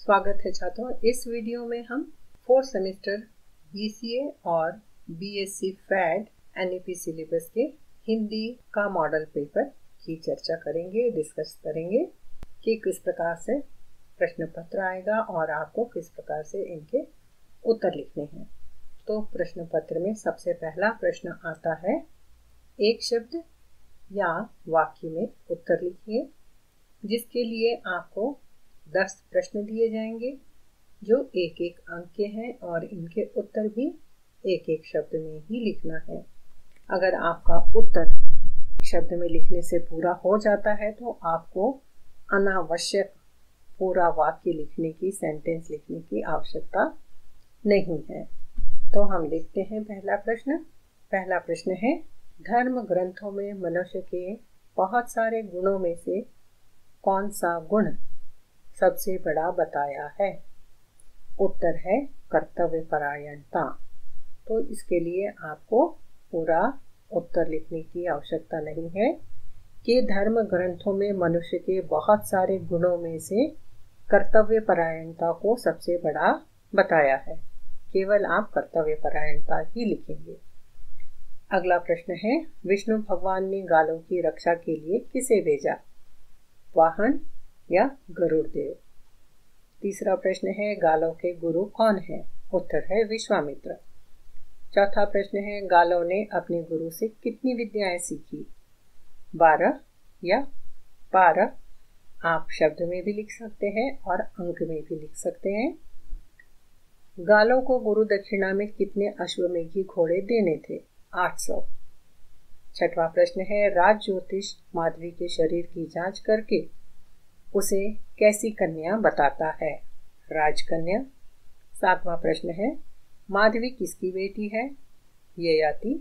स्वागत है छात्रों। इस वीडियो में हम 4th सेमेस्टर BCA और BSc फैड NEP सिलेबस के हिंदी का मॉडल पेपर की चर्चा करेंगे, डिस्कस करेंगे कि किस प्रकार से प्रश्न पत्र आएगा और आपको किस प्रकार से इनके उत्तर लिखने हैं। तो प्रश्न पत्र में सबसे पहला प्रश्न आता है, एक शब्द या वाक्य में उत्तर लिखिए, जिसके लिए आपको 10 प्रश्न दिए जाएंगे जो एक एक अंक के हैं और इनके उत्तर भी एक एक शब्द में ही लिखना है। अगर आपका उत्तर शब्द में लिखने से पूरा हो जाता है तो आपको अनावश्यक पूरा वाक्य लिखने की, सेंटेंस लिखने की आवश्यकता नहीं है। तो हम देखते हैं पहला प्रश्न। पहला प्रश्न है, धर्म ग्रंथों में मनुष्य के बहुत सारे गुणों में से कौन सा गुण सबसे बड़ा बताया है? उत्तर है कर्तव्यपरायणता। तो इसके लिए आपको पूरा उत्तर लिखने की आवश्यकता नहीं है कि धर्म ग्रंथों में मनुष्य के बहुत सारे गुणों में से कर्तव्यपरायणता को सबसे बड़ा बताया है। केवल आप कर्तव्यपरायणता ही लिखेंगे। अगला प्रश्न है, विष्णु भगवान ने गालों की रक्षा के लिए किसे भेजा? वाहन या गरुड़ देव? तीसरा प्रश्न है, गालों के गुरु कौन है? उत्तर है विश्वामित्र। चौथा प्रश्न है, गालों ने अपने गुरु से कितनी विद्याएं सीखी? 12 या 12? आप शब्द में भी लिख सकते हैं और अंक में भी लिख सकते हैं। गालों को गुरु दक्षिणा में कितने अश्वमेघी घोड़े देने थे? 800। छठवां प्रश्न है, राज ज्योतिष माधवी के शरीर की जांच करके उसे कैसी कन्या बताता है? राजकन्या। सातवां प्रश्न है, माधवी किसकी बेटी है? ययाति।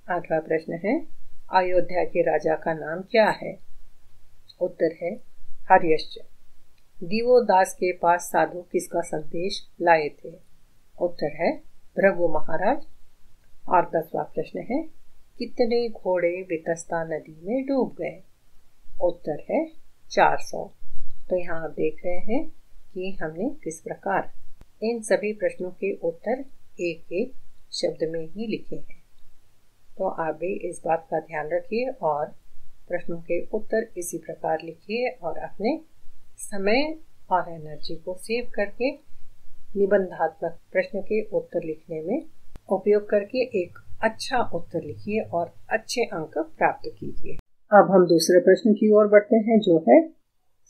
आठवां प्रश्न है, अयोध्या के राजा का नाम क्या है? उत्तर है हर्यश्च। दिवोदास के पास साधु किसका संदेश लाए थे? उत्तर है भृगु महाराज। और 10वां प्रश्न है, कितने घोड़े वितस्ता नदी में डूब गए? उत्तर है 400। तो यहाँ आप देख रहे हैं कि हमने किस प्रकार इन सभी प्रश्नों के उत्तर एक एक शब्द में ही लिखे हैं। तो आप भी इस बात का ध्यान रखिए और प्रश्नों के उत्तर इसी प्रकार लिखिए और अपने समय और एनर्जी को सेव करके निबंधात्मक प्रश्न के उत्तर लिखने में उपयोग करके एक अच्छा उत्तर लिखिए और अच्छे अंक प्राप्त कीजिए। अब हम दूसरे प्रश्न की ओर बढ़ते हैं, जो है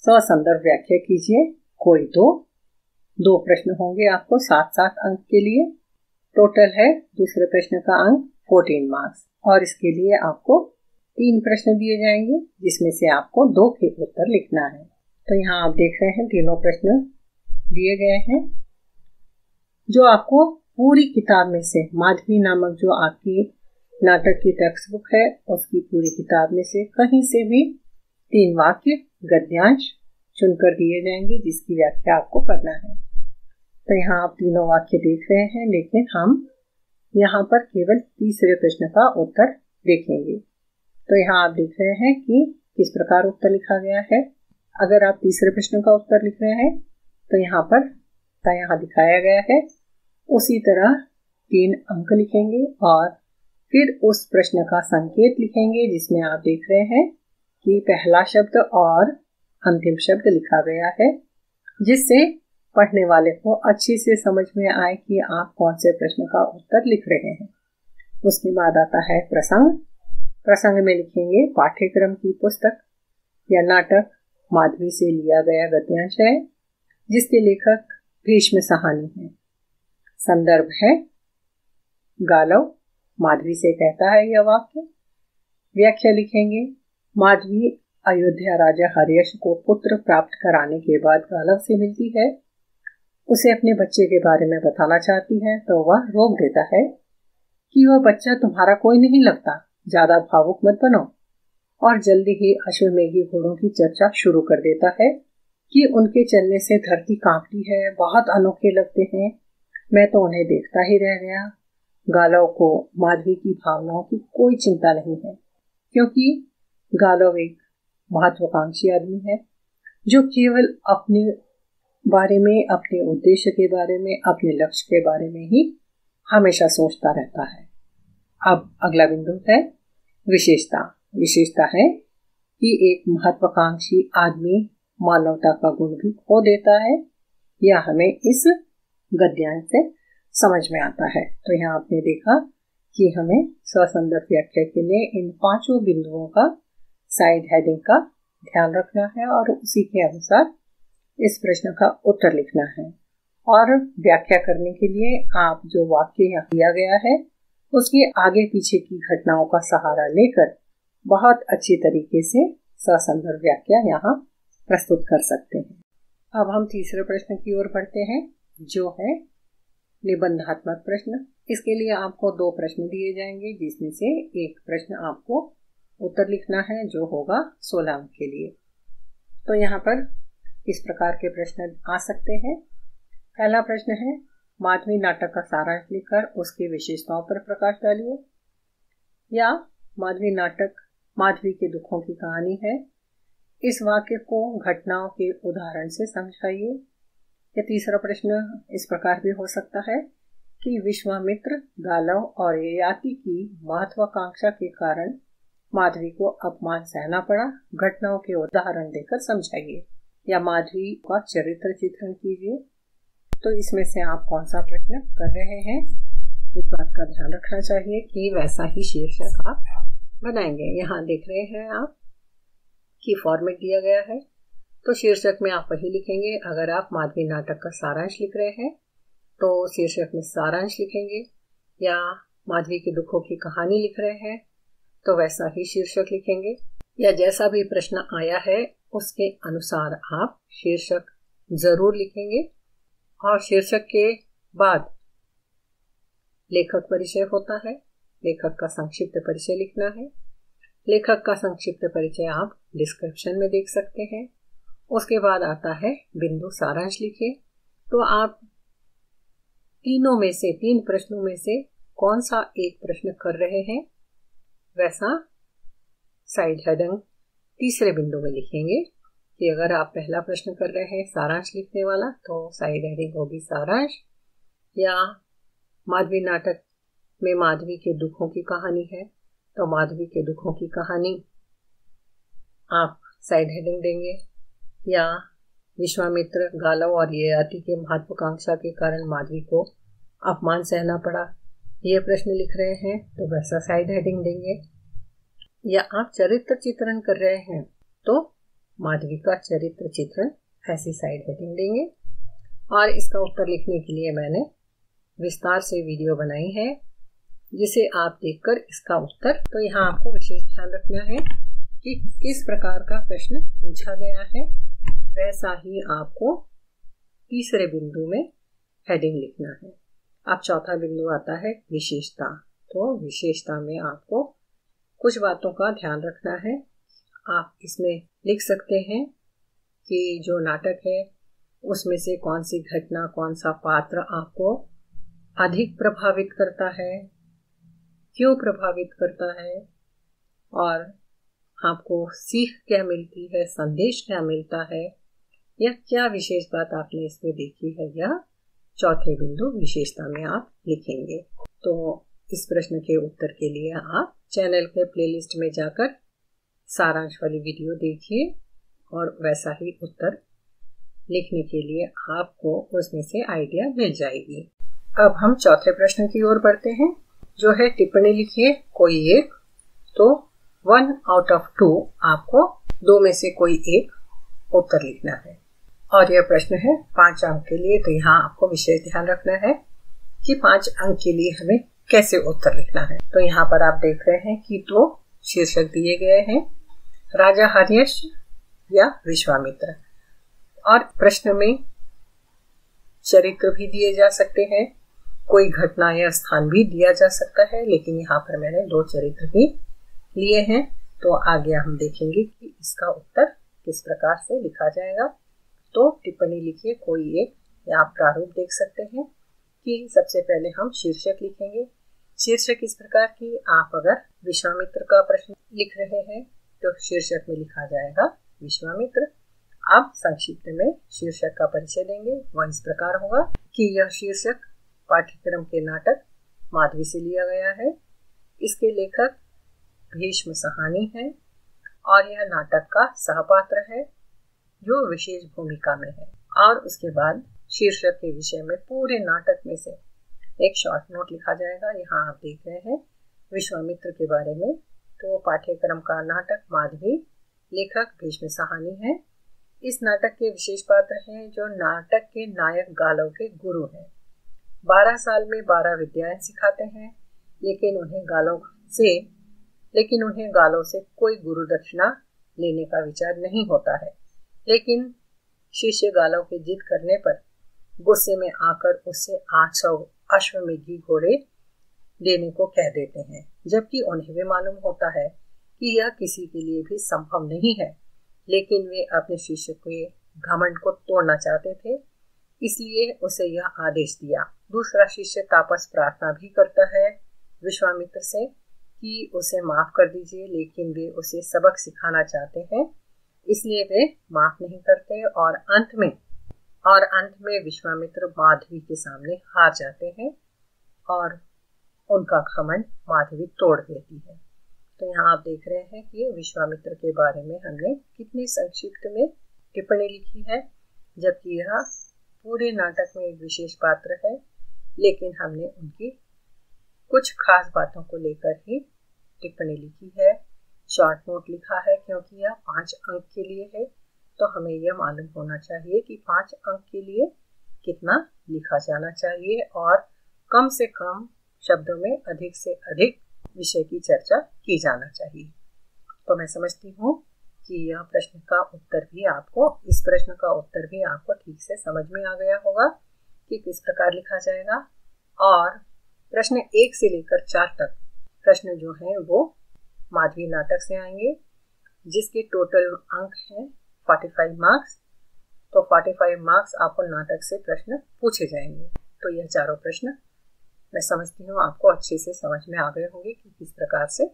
ससंदर्भ व्याख्या कीजिए। कोई दो प्रश्न होंगे आपको 7-7 अंक के लिए। टोटल है दूसरे प्रश्न का अंक 14 मार्क्स और इसके लिए आपको 3 प्रश्न दिए जाएंगे, जिसमें से आपको 2 के उत्तर लिखना है। तो यहाँ आप देख रहे हैं तीनों प्रश्न दिए गए हैं, जो आपको पूरी किताब में से माधवी नामक जो आपकी नाटक की टेक्स्ट बुक है उसकी पूरी किताब में से कहीं से भी 3 वाक्य गद्यांश चुनकर दिए जाएंगे, जिसकी व्याख्या आपको करना है। तो यहाँ आप तीनों वाक्य देख रहे हैं, लेकिन हम यहाँ पर केवल तीसरे प्रश्न का उत्तर देखेंगे। तो यहाँ आप देख रहे हैं कि किस प्रकार उत्तर लिखा गया है। अगर आप तीसरे प्रश्न का उत्तर लिख रहे हैं तो यहाँ दिखाया गया है उसी तरह 3 अंक लिखेंगे और फिर उस प्रश्न का संकेत लिखेंगे, जिसमें आप देख रहे हैं कि पहला शब्द और अंतिम शब्द लिखा गया है, जिससे पढ़ने वाले को अच्छी से समझ में आए कि आप कौन से प्रश्न का उत्तर लिख रहे हैं। उसके बाद आता है प्रसंग। प्रसंग में लिखेंगे पाठ्यक्रम की पुस्तक या नाटक माधवी से लिया गया गद्यांश है, जिसके लेखक भीष्म साहनी है। संदर्भ है गालव माधवी से कहता है यह वाक्य। व्याख्या लिखेंगे, माधवी अयोध्या राजा हर्यश को पुत्र प्राप्त कराने के बाद गालव से मिलती है, उसे अपने बच्चे के बारे में बताना चाहती है, तो वह रोक देता है कि वह बच्चा तुम्हारा कोई नहीं लगता, ज्यादा भावुक मत बनो, और जल्दी ही अश्वमेघी घोड़ों की चर्चा शुरू कर देता है कि उनके चलने से धरती कांपती है, बहुत अनोखे लगते हैं, मैं तो उन्हें देखता ही रह गया। गालव को माधवी की भावनाओं की कोई चिंता नहीं है, क्योंकि गालव एक महत्वाकांक्षी आदमी है जो केवल अपने बारे में, अपने उद्देश्य के बारे में, अपने लक्ष्य के बारे में ही हमेशा सोचता रहता है। अब अगला बिंदु है विशेषता। विशेषता है कि एक महत्वाकांक्षी आदमी मानवता का गुण भी खो देता है, यह हमें इस गद्यांश से समझ में आता है। तो यहाँ आपने देखा कि हमें ससंदर्भ व्याख्या के लिए इन 5 बिंदुओं का साइड हेडिंग का ध्यान रखना है और उसी के अनुसार इस प्रश्न का उत्तर लिखना है। और व्याख्या करने के लिए आप जो वाक्य यहाँ दिया गया है उसके आगे पीछे की घटनाओं का सहारा लेकर बहुत अच्छी तरीके से ससंदर्भ व्याख्या यहाँ प्रस्तुत कर सकते हैं। अब हम तीसरे प्रश्न की ओर बढ़ते हैं, जो है निबंधात्मक प्रश्न। इसके लिए आपको 2 प्रश्न दिए जाएंगे, जिसमें से एक प्रश्न आपको उत्तर लिखना है, जो होगा 16 अंक के लिए। तो यहाँ पर इस प्रकार के प्रश्न आ सकते हैं। पहला प्रश्न है, माधवी नाटक का सारांश लिखकर उसकी विशेषताओं पर प्रकाश डालिए। या माधवी नाटक माधवी के दुखों की कहानी है, इस वाक्य को घटनाओं के उदाहरण से समझाइए। या तीसरा प्रश्न इस प्रकार भी हो सकता है कि विश्वामित्र, गालव और ययाति की महत्वाकांक्षा के कारण माधवी को अपमान सहना पड़ा, घटनाओं के उदाहरण देकर समझाइए। या माधवी का चरित्र चित्रण कीजिए। तो इसमें से आप कौन सा प्रश्न कर रहे हैं, इस बात का ध्यान रखना चाहिए कि वैसा ही शीर्षक आप बनाएंगे। यहाँ देख रहे हैं आप कि फॉर्मेट दिया गया है, तो शीर्षक में आप वही लिखेंगे। अगर आप माधवी नाटक का सारांश लिख रहे हैं तो शीर्षक में सारांश लिखेंगे, या माधवी के दुखों की कहानी लिख रहे हैं तो वैसा ही शीर्षक लिखेंगे। या जैसा भी प्रश्न आया है उसके अनुसार आप शीर्षक जरूर लिखेंगे। और शीर्षक के बाद लेखक परिचय होता है, लेखक का संक्षिप्त परिचय लिखना है। लेखक का संक्षिप्त परिचय आप डिस्क्रिप्शन में देख सकते हैं। उसके बाद आता है बिंदु सारांश लिखिए। तो आप तीन प्रश्नों में से कौन सा एक प्रश्न कर रहे हैं, वैसा साइड हेडिंग तीसरे बिंदु में लिखेंगे। कि अगर आप पहला प्रश्न कर रहे हैं सारांश लिखने वाला, तो साइड हेडिंग होगी सारांश। या माधवी नाटक में माधवी के दुखों की कहानी है, तो माधवी के दुखों की कहानी आप साइड हेडिंग देंगे। या विश्वामित्र, गालव और ययाति के महत्वाकांक्षा के कारण माधवी को अपमान सहना पड़ा, ये प्रश्न लिख रहे हैं तो वैसा साइड हेडिंग देंगे। या आप चरित्र चित्रण कर रहे हैं तो माधवी का चरित्र चित्रण ऐसी साइड हेडिंग देंगे। और इसका उत्तर लिखने के लिए मैंने विस्तार से वीडियो बनाई है, जिसे आप देखकर इसका उत्तर, तो यहाँ आपको विशेष ध्यान रखना है कि किस प्रकार का प्रश्न पूछा गया है, वैसा ही आपको तीसरे बिंदु में हेडिंग लिखना है। अब चौथा बिंदु आता है विशेषता। तो विशेषता में आपको कुछ बातों का ध्यान रखना है। आप इसमें लिख सकते हैं कि जो नाटक है उसमें से कौन सी घटना, कौन सा पात्र आपको अधिक प्रभावित करता है, क्यों प्रभावित करता है, और आपको सीख क्या मिलती है, संदेश क्या मिलता है, या क्या विशेष बात आपने इसमें देखी है, या चौथे बिंदु विशेषता में आप लिखेंगे। तो इस प्रश्न के उत्तर के लिए आप चैनल के प्लेलिस्ट में जाकर सारांश वाली वीडियो देखिए और वैसा ही उत्तर लिखने के लिए आपको उसमें से आइडिया मिल जाएगी। अब हम चौथे प्रश्न की ओर बढ़ते हैं, जो है टिप्पणी लिखिए कोई एक। तो 1 out of 2 आपको 2 में से कोई एक उत्तर लिखना है। और यह प्रश्न है 5 अंक के लिए। तो यहाँ आपको विशेष ध्यान रखना है कि 5 अंक के लिए हमें कैसे उत्तर लिखना है। तो यहाँ पर आप देख रहे हैं कि 2 शीर्षक दिए गए हैं, राजा हर्यश या विश्वामित्र। और प्रश्न में चरित्र भी दिए जा सकते हैं, कोई घटना या स्थान भी दिया जा सकता है, लेकिन यहाँ पर मैंने 2 चरित्र भी लिए हैं। तो आगे हम देखेंगे कि इसका उत्तर किस प्रकार से लिखा जाएगा। तो टिप्पणी लिखिए कोई एक, या आप प्रारूप देख सकते हैं कि सबसे पहले हम शीर्षक लिखेंगे। शीर्षक इस प्रकार की, आप अगर विश्वामित्र का प्रश्न लिख रहे हैं तो शीर्षक में लिखा जाएगा विश्वामित्र। अब संक्षिप्त में शीर्षक का परिचय देंगे। वह इस प्रकार होगा कि यह शीर्षक पाठ्यक्रम के नाटक माधवी से लिया गया है। इसके लेखक भीष्म सहानी है और यह नाटक का सहपात्र है जो विशेष भूमिका में है। और उसके बाद शीर्षक के विषय में पूरे नाटक में से एक शॉर्ट नोट लिखा जाएगा। यहाँ आप देख रहे हैं विश्वामित्र के बारे में। तो पाठ्यक्रम का नाटक माधवी, लेखक भीष्म सहानी है। इस नाटक के विशेष पात्र हैं जो नाटक के नायक गालव के गुरु हैं। 12 साल में 12 विद्याएं सिखाते हैं, लेकिन उन्हें गालव से कोई गुरु दक्षिणा लेने का विचार नहीं होता है। लेकिन शिष्य गालव के जिद करने पर गुस्से में आकर उससे 800 अश्वमेघी घोड़े देने को कह देते हैं, जबकि उन्हें भी मालूम होता है कि यह किसी के लिए भी संभव नहीं है। लेकिन वे अपने शिष्य के घमंड को तोड़ना चाहते थे, इसलिए उसे यह आदेश दिया। दूसरा शिष्य तापस प्रार्थना भी करता है विश्वामित्र से कि उसे माफ कर दीजिए, लेकिन वे उसे सबक सिखाना चाहते हैं, इसलिए वे माफ नहीं करते। और अंत में विश्वामित्र माधवी के सामने हार जाते हैं और उनका घमंड माधवी तोड़ देती है। तो यहाँ आप देख रहे हैं कि विश्वामित्र के बारे में हमने कितनी संक्षिप्त में टिप्पणी लिखी है, जबकि यह पूरे नाटक में एक विशेष पात्र है, लेकिन हमने उनकी कुछ खास बातों को लेकर ही टिप्पणी लिखी है, शॉर्ट नोट लिखा है, क्योंकि यह 5 अंक के लिए है। तो हमें यह मालूम होना चाहिए कि 5 अंक के लिए कितना लिखा जाना चाहिए और कम से कम शब्दों में अधिक से अधिक विषय की चर्चा की जाना चाहिए। तो मैं समझती हूँ कि इस प्रश्न का उत्तर भी आपको ठीक से समझ में आ गया होगा कि किस प्रकार लिखा जाएगा। और प्रश्न 1 से लेकर 4 तक प्रश्न जो हैं वो माधवी नाटक से आएंगे, जिसके टोटल अंक हैं 45 मार्क्स। तो 45 मार्क्स आपको नाटक से प्रश्न पूछे जाएंगे। तो यह चारों प्रश्न मैं समझती हूँ आपको अच्छे से समझ में आ गए होंगे कि किस प्रकार से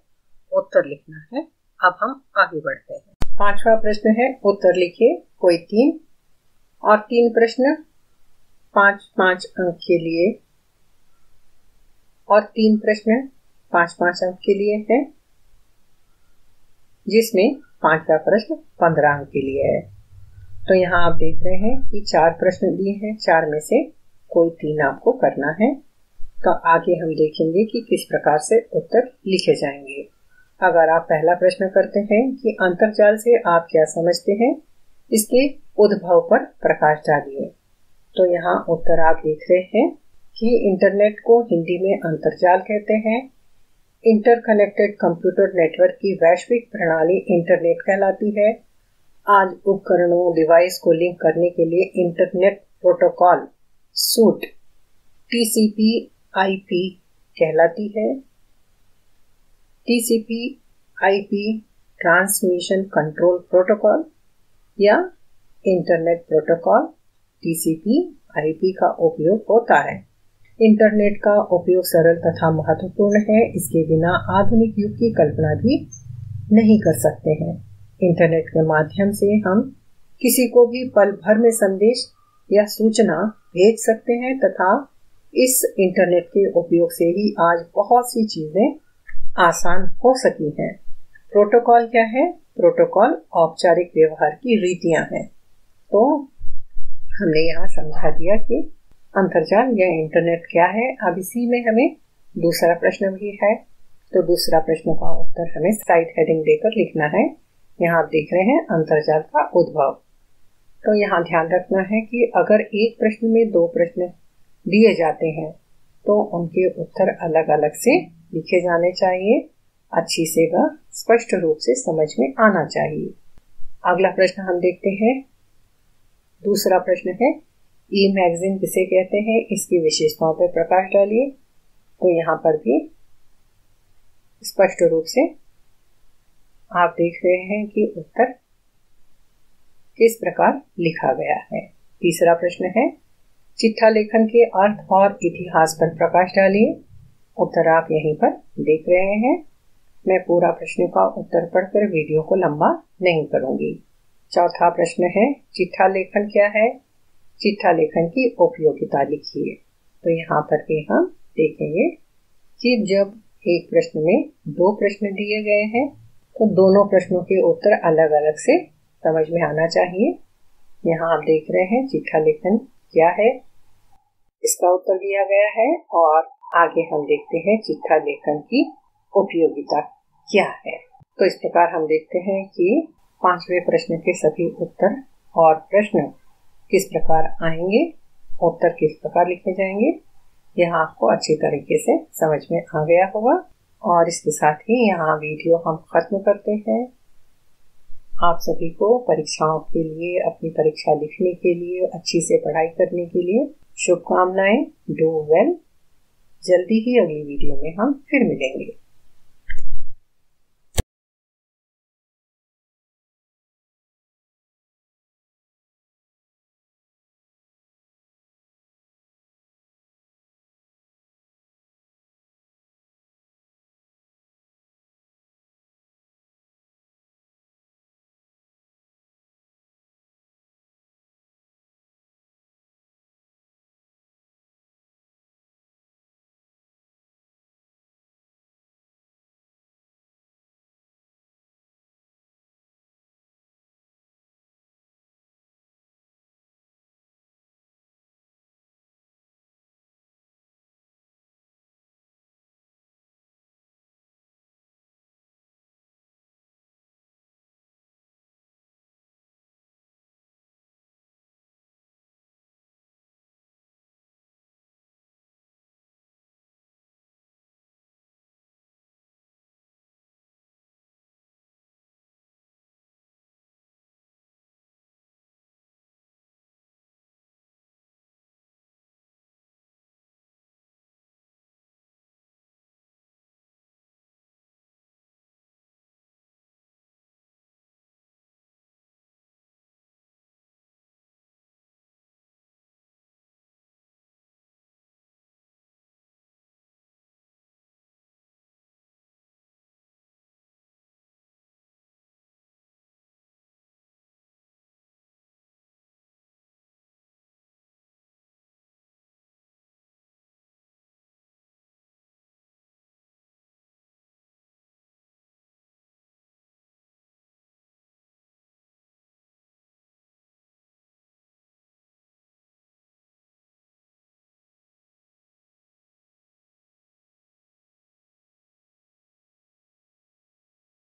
उत्तर लिखना है। अब हम आगे बढ़ते हैं। 5वां प्रश्न है, उत्तर लिखिए कोई 3 और 3 प्रश्न 5-5 अंक के लिए और 3 प्रश्न 5-5 अंक के लिए है, जिसमें 5वां प्रश्न 15 अंक के लिए है। तो यहाँ आप देख रहे हैं कि 4 प्रश्न दिए हैं, 4 में से कोई 3 आपको करना है। तो आगे हम देखेंगे कि किस प्रकार से उत्तर लिखे जाएंगे। अगर आप पहला प्रश्न करते हैं कि अंतर्जाल से आप क्या समझते हैं, इसके उद्भव पर प्रकाश डालिए। तो यहाँ उत्तर आप देख रहे हैं कि इंटरनेट को हिंदी में अंतर्जाल कहते हैं। इंटरकनेक्टेड कंप्यूटर नेटवर्क की वैश्विक प्रणाली इंटरनेट कहलाती है। आज उपकरणों डिवाइस को लिंक करने के लिए इंटरनेट प्रोटोकॉल सूट TCP/IP कहलाती है। TCP/IP ट्रांसमिशन कंट्रोल प्रोटोकॉल या इंटरनेट प्रोटोकॉल TCP/IP का उपयोग होता है। इंटरनेट का उपयोग सरल तथा महत्वपूर्ण है। इसके बिना आधुनिक युग की कल्पना भी नहीं कर सकते हैं। इंटरनेट के माध्यम से हम किसी को भी पल भर में संदेश या सूचना भेज सकते हैं तथा इस इंटरनेट के उपयोग से ही आज बहुत सी चीजें आसान हो सकी हैं। प्रोटोकॉल क्या है? प्रोटोकॉल औपचारिक व्यवहार की रीतियां हैं। तो हमने यहाँ समझा दिया कि अंतर्जाल या इंटरनेट क्या है। अब इसी में हमें दूसरा प्रश्न भी है, तो दूसरा प्रश्न का उत्तर हमें साइड हेडिंग देकर लिखना है। यहाँ आप देख रहे हैं अंतर्जाल का उद्भव। तो यहाँ ध्यान रखना है कि अगर एक प्रश्न में 2 प्रश्न दिए जाते हैं तो उनके उत्तर अलग अलग से लिखे जाने चाहिए। अच्छी से वह स्पष्ट रूप से समझ में आना चाहिए। अगला प्रश्न हम देखते हैं। दूसरा प्रश्न है, ई मैगजीन किसे कहते हैं, इसकी विशेषताओं पर प्रकाश डालिए। तो यहाँ पर भी स्पष्ट रूप से आप देख रहे हैं कि उत्तर किस प्रकार लिखा गया है। तीसरा प्रश्न है, चिट्ठा लेखन के अर्थ और इतिहास पर प्रकाश डालिए। उत्तर आप यहीं पर देख रहे हैं। मैं पूरा प्रश्न का उत्तर पढ़कर वीडियो को लंबा नहीं करूंगी। चौथा प्रश्न है, चिट्ठा लेखन क्या है? चिट्ठा लेखन की उपयोगिता लिखिए। तो यहाँ पर भी हम देखेंगे कि जब एक प्रश्न में 2 प्रश्न दिए गए हैं तो दोनों प्रश्नों के उत्तर अलग अलग से समझ में आना चाहिए। यहाँ आप देख रहे हैं चिट्ठा लेखन क्या है, इसका उत्तर दिया गया है और आगे हम देखते हैं चिट्ठा लेखन की उपयोगिता क्या है। तो इस प्रकार हम देखते हैं कि 5वें प्रश्न के सभी उत्तर और प्रश्न किस प्रकार आएंगे, उत्तर किस प्रकार लिखे जाएंगे, यह आपको अच्छी तरीके से समझ में आ गया होगा। और इसके साथ ही यहाँ वीडियो हम खत्म करते हैं। आप सभी को परीक्षाओं के लिए, अपनी परीक्षा लिखने के लिए, अच्छी से पढ़ाई करने के लिए शुभकामनाएं। Do well. जल्दी ही अगली वीडियो में हम फिर मिलेंगे।